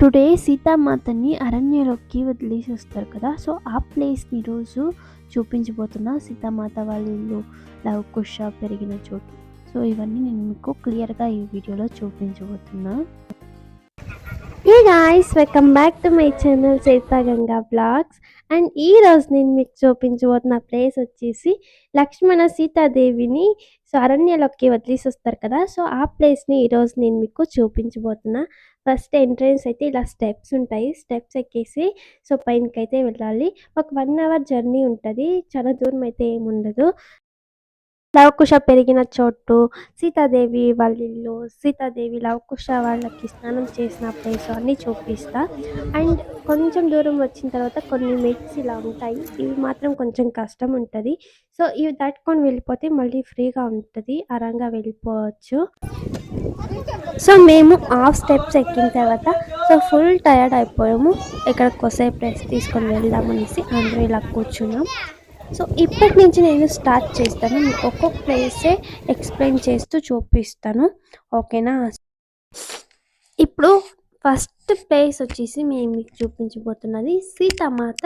Today సీతామాతని అరణ్యంలోకి వదిలేసి వస్తారు కదా. సో ఆ ప్లేస్ని ఈరోజు చూపించబోతున్నా. సీతామాత వాళ్ళ ఇల్లు, లవకుశ పెరిగిన చోటు. సో ఇవన్నీ నేను మీకు క్లియర్గా ఈ వీడియోలో చూపించబోతున్నా. Hey guys, welcome back to my channel Seetha Ganga blogs. And ఈ రోజు నేను మీకు చూపించబోతున్న ప్లేస్ వచ్చేసి లక్ష్మణ సీతాదేవిని సో అరణ్యలోకి వదిలేసి వస్తారు కదా. సో ఆ ప్లేస్ని ఈరోజు నేను మీకు చూపించబోతున్నా. ఫస్ట్ ఎంట్రన్స్ అయితే ఇలా స్టెప్స్ ఉంటాయి. స్టెప్స్ ఎక్కేసి సో పైనకైతే వెళ్ళాలి. ఒక 1 అవర్ జర్నీ ఉంటుంది. చాలా దూరం అయితే ఏముండదు. లవకుశ పెరిగిన చోటు, సీతాదేవి వాళ్ళ ఇల్లు, సీతాదేవి లవకుశ వాళ్ళకి స్నానం చేసిన ప్లేస్ అన్నీ చూపిస్తా. అండ్ కొంచెం దూరం వచ్చిన తర్వాత కొన్ని మెట్స్ ఇలా ఉంటాయి. ఇవి మాత్రం కొంచెం కష్టం ఉంటుంది. సో ఇవి దాటుకొని వెళ్ళిపోతే మళ్ళీ ఫ్రీగా ఉంటుంది, ఆరాంగా వెళ్ళిపోవచ్చు. సో మేము హాఫ్ స్టెప్స్ ఎక్కిన తర్వాత సో ఫుల్ టయర్డ్ అయిపోయాము. ఇక్కడ కొద్దిసేపు రెస్ట్ తీసుకొని వెళ్దామనేసి అందరూ ఇలా కూర్చున్నాం. సో ఇప్పటి నుంచి నేను స్టార్ట్ చేస్తాను. మీకు ఒక్కొక్క ప్లేసే ఎక్స్ప్లెయిన్ చేస్తూ చూపిస్తాను, ఓకేనా? ఇప్పుడు ఫస్ట్ ప్లేస్ వచ్చేసి మేము మీకు చూపించబోతున్నది సీతామాత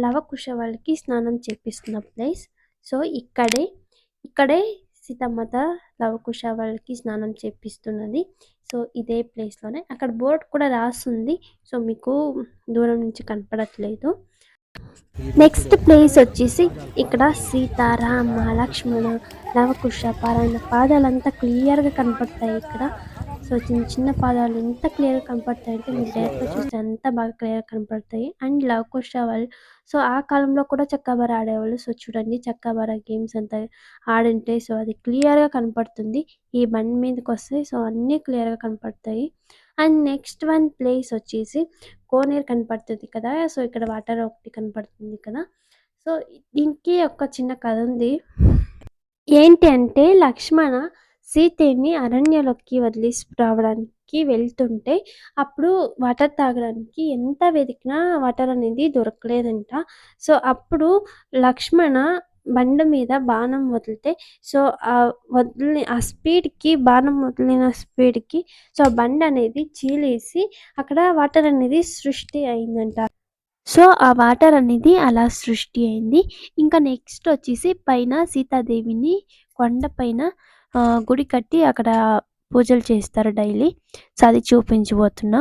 లవకుశ వాళ్ళకి స్నానం చేపిస్తున్న ప్లేస్. సో ఇక్కడే సీతామాత లవకుశ వాళ్ళకి స్నానం చేపిస్తున్నది. సో ఇదే ప్లేస్లోనే అక్కడ బోర్డు కూడా రాస్తుంది. సో మీకు దూరం నుంచి కనపడట్లేదు. నెక్స్ట్ ప్లేస్ వచ్చేసి ఇక్కడ సీతారామ లక్ష్మణ లవకుశ పాదాలంతా క్లియర్గా కనపడతాయి ఇక్కడ. సో చిన్న చిన్న పాదాలు ఎంత క్లియర్గా కనపడతాయి అంటే మీరు డైరెక్ట్గా చూస్తే అంత బాగా క్లియర్గా కనపడతాయి. అండ్ లవకుశ వాళ్ళు సో ఆ కాలంలో కూడా చక్కాబార ఆడేవాళ్ళు. సో చూడండి, చక్కాబార గేమ్స్ అంతా ఆడింటే సో అది క్లియర్గా కనపడుతుంది. ఈ బండి మీదకి వస్తే సో అన్నీ క్లియర్గా కనపడతాయి. అండ్ నెక్స్ట్ వన్ ప్లేస్ వచ్చేసి కోనేరు కనపడుతుంది కదా. సో ఇక్కడ వాటర్ ఒకటి కనపడుతుంది కదా. సో దీనికి ఒక చిన్న కథ ఉంది. ఏంటి అంటే లక్ష్మణ సీతని అరణ్యలోకి వదిలేసి రావడానికి వెళ్తుంటే అప్పుడు వాటర్ తాగడానికి ఎంత వెతికినా వాటర్ అనేది దొరకలేదంట. సో అప్పుడు లక్ష్మణ బండ మీద బాణం వదిలితే సో ఆ స్పీడ్కి బాణం వదిలిన స్పీడ్కి సో ఆ బండ అనేది చీలేసి అక్కడ వాటర్ అనేది సృష్టి అయిందంట. సో ఆ వాటర్ అనేది అలా సృష్టి అయింది. ఇంకా నెక్స్ట్ వచ్చేసి పైన సీతాదేవిని కొండ పైన గుడి కట్టి అక్కడ పూజలు చేస్తారు డైలీ. సో అది చూపించబోతున్నా.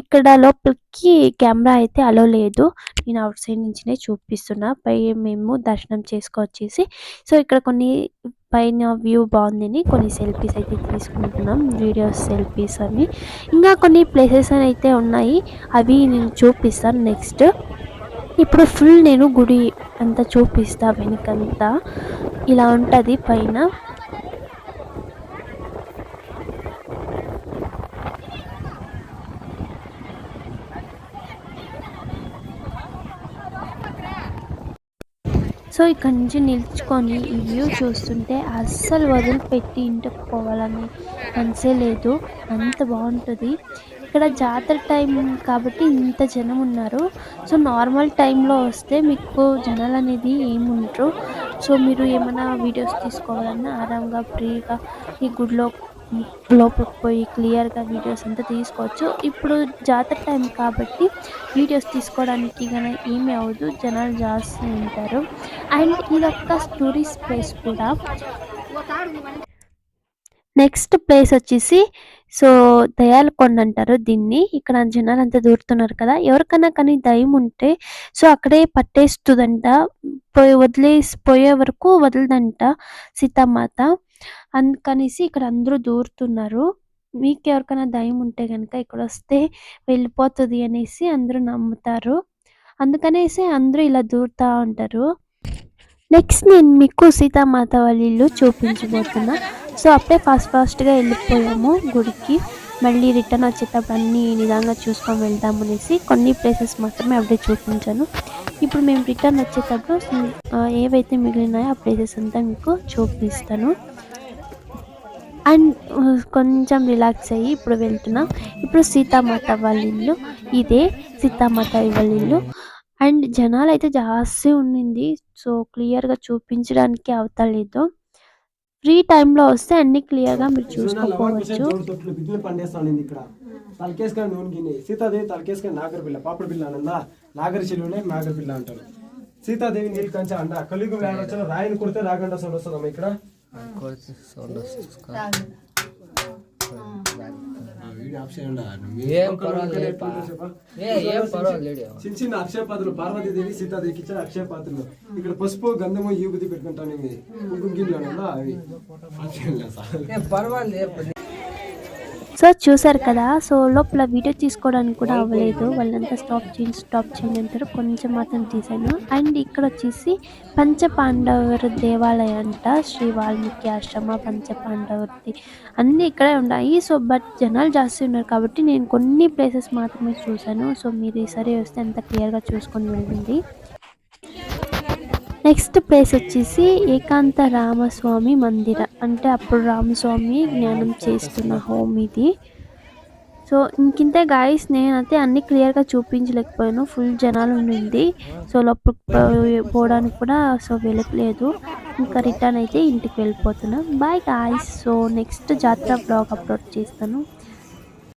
ఇక్కడ లోపలికి కెమెరా అయితే అలో లేదు, నేను అవుట్ సైడ్ నుంచినే చూపిస్తున్నా. పై మేము దర్శనం చేసుకొచ్చేసి సో ఇక్కడ కొన్ని పైన వ్యూ బాగుందని కొన్ని సెల్ఫీస్ అయితే తీసుకుంటున్నాం, వీడియోస్ సెల్ఫీస్ అని. ఇంకా కొన్ని ప్లేసెస్ అయితే ఉన్నాయి, అవి నేను చూపిస్తాను నెక్స్ట్. ఇప్పుడు ఫుల్ నేను గుడి అంతా చూపిస్తా. వెనకంతా ఇలా ఉంటుంది పైన. సో ఇక్కడ నుంచి నిల్చుకొని ఈ వ్యూ చూస్తుంటే అస్సలు వదిలిపెట్టి ఇంటికి పోవాలని మనసే లేదు, అంత బాగుంటుంది. ఇక్కడ జాతర టైం కాబట్టి ఇంత జనం ఉన్నారు. సో నార్మల్ టైంలో వస్తే మీకు జనాలు అనేది ఏముంటారు. సో మీరు ఏమైనా వీడియోస్ తీసుకోవాలన్నా ఆరాంగా ఫ్రీగా ఈ గుడిలో లోపలికి పోయి క్లియర్గా వీడియోస్ అంతా తీసుకోవచ్చు. ఇప్పుడు జాతర టైం కాబట్టి వీడియోస్ తీసుకోవడానికి కానీ ఏమీ అవ్వదు, జనాలు జాస్తి ఉంటారు. అండ్ ఇదొక టూరిస్ట్ ప్లేస్ కూడా. నెక్స్ట్ ప్లేస్ వచ్చేసి సో దయాలకొండ అంటారు దీన్ని. ఇక్కడ జనాలు అంతా దూరుతున్నారు కదా, ఎవరికైనా కానీ దయ్యం ఉంటే సో అక్కడే పట్టేస్తుందంట. పోయే వరకు వదలదంట సీతామాత. అందుకనేసి ఇక్కడ అందరూ దూరుతున్నారు. మీకు ఎవరికైనా దయ్యం ఉంటే కనుక ఇక్కడ వస్తే వెళ్ళిపోతుంది అనేసి అందరూ నమ్ముతారు. అందుకనేసి అందరూ ఇలా దూరుతూ ఉంటారు. నెక్స్ట్ నేను మీకు సీతామాత వాళ్ళ ఇల్లు చూపించబోతున్నా. సో అప్పుడే ఫాస్ట్గా వెళ్ళిపోయాము గుడికి. మళ్ళీ రిటర్న్ వచ్చేటప్పుడు అన్నీ నిదానంగా చూసుకొని వెళ్దాం అనేసి కొన్ని ప్లేసెస్ మాత్రమే అప్పుడే చూపించాను. ఇప్పుడు మేము రిటర్న్ వచ్చేటప్పుడు ఏవైతే మిగిలినాయో ఆ ప్లేసెస్ అంతా మీకు చూపిస్తాను. అండ్ కొంచెం రిలాక్స్ అయ్యి ఇప్పుడు వెళ్తున్నాం. ఇప్పుడు సీతామాత వాళ్ళ ఇల్లు ఇదే, సీతామాత వాళ్ళ ఇల్లు. అండ్ జనాలు అయితే జాస్తి ఉండింది. సో క్లియర్గా చూపించడానికి అవతలేదు. ఫ్రీ టైంలో వస్తే అన్ని క్లియర్గా మీరు చూసుకోవచ్చు. తలకేసుకొని నూనె గిన్నె, సీతాదేవి తలకేసుకొని నాగర పిల్ల, పాపడి పిల్ల అనందా, నాగర చెలువనే నాగర పిల్ల అంటారు. సీతాదేవి నీళ్ళు కంచ అండ, కలియుగం వచ్చిన రాయిని కొడితే రాగంట సౌండ్ వస్తుందమ్మా ఇక్కడ. చిన్న చిన్న అక్షయ పాత్రలు పార్వతీదేవి సీతాదేవికి ఇచ్చిన అక్షయ పాత్రలు. ఇక్కడ పసుపు గంధము యూబుది పెట్టుకుంటాను, ఇవి కుంకుమ గిన్నెలు అన్నా అవి పర్వాలేదు. సో చూసారు కదా, సో లోపల వీడియో తీసుకోవడానికి కూడా అవ్వలేదు, వాళ్ళంతా స్టాప్ చేయండి అంటారు, కొంచెం మాత్రం తీసాను. అండ్ ఇక్కడ వచ్చేసి పంచపాండవర దేవాలయం అంట, శ్రీ వాల్మీకి ఆశ్రమ పంచపాండవరిది అన్నీ ఇక్కడే ఉన్నాయి. సో బట్ జనాలు జాస్తి ఉన్నారు కాబట్టి నేను కొన్ని ప్లేసెస్ మాత్రమే చూశాను. సో మీరు ఈసారి వస్తే అంత క్లియర్గా చూసుకొని వెళ్ళండి. నెక్స్ట్ ప్లేస్ వచ్చేసి ఏకాంత రామస్వామి మందిర, అంటే అప్పుడు రామస్వామి జ్ఞానం చేస్తున్న హోమ్ ఇది. సో ఇంకింతే గాయస్, నేనైతే అన్ని క్లియర్గా చూపించలేకపోయాను, ఫుల్ జనాలు ఉండింది. సో లోపలికి పోవడానికి కూడా సో వెళ్ళలేదు. ఇంకా రిటర్న్ అయితే ఇంటికి వెళ్ళిపోతున్నాం. Bye guys. సో నెక్స్ట్ జాతర బ్లాగ్ అప్లోడ్ చేస్తాను.